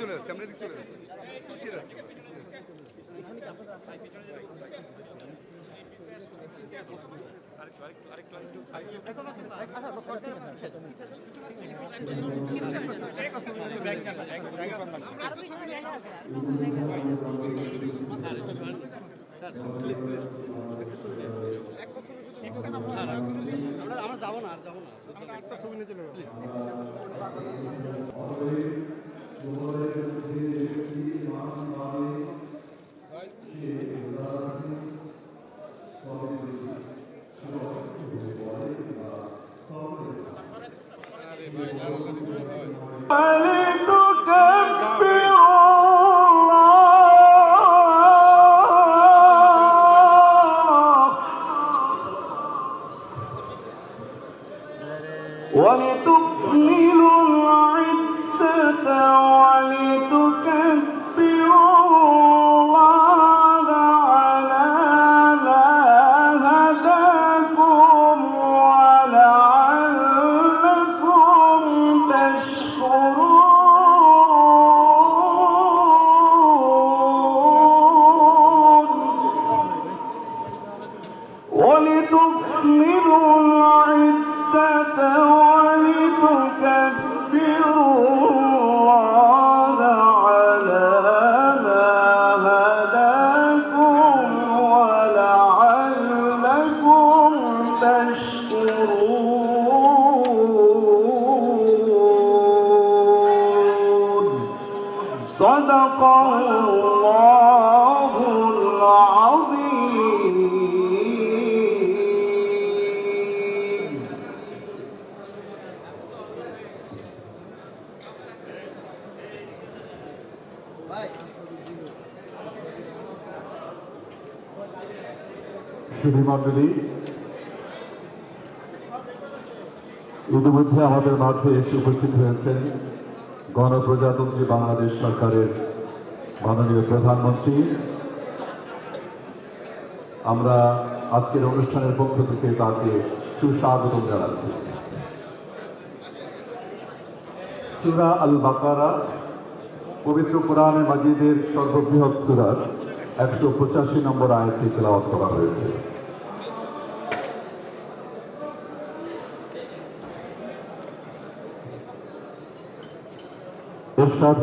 চলে যাচ্ছে, আমরা এদিকে চলে যাচ্ছি। আমরা যাবো না, আর যাবো না, আমরা একটা ছবি নিয়ে চলে যাবো। ولتكملوا العدة ولتكبروا الله على ما هداكم ولعلكم تشكرون ولتكملوا العدة ولتكبروا الله على ما هداكم ولعلكم تشكرون صدق الله العظيم সুধীমণ্ডলী, ইতিমধ্যে আমাদের মাঝে এসে উপস্থিত হয়েছেন গণপ্রজাতন্ত্রী বাংলাদেশ সরকারের মাননীয় প্রধানমন্ত্রী। আমরা আজকের অনুষ্ঠানের পক্ষ থেকে তাকে সুস্বাগতম জানাচ্ছি। সূরা আল বাকারা পবিত্র কোরআনে মাজিদের সর্ববৃহৎ সূরার 185 নম্বর আয়াতটি তেলাওয়াত করা হয়েছে। ইরশাদ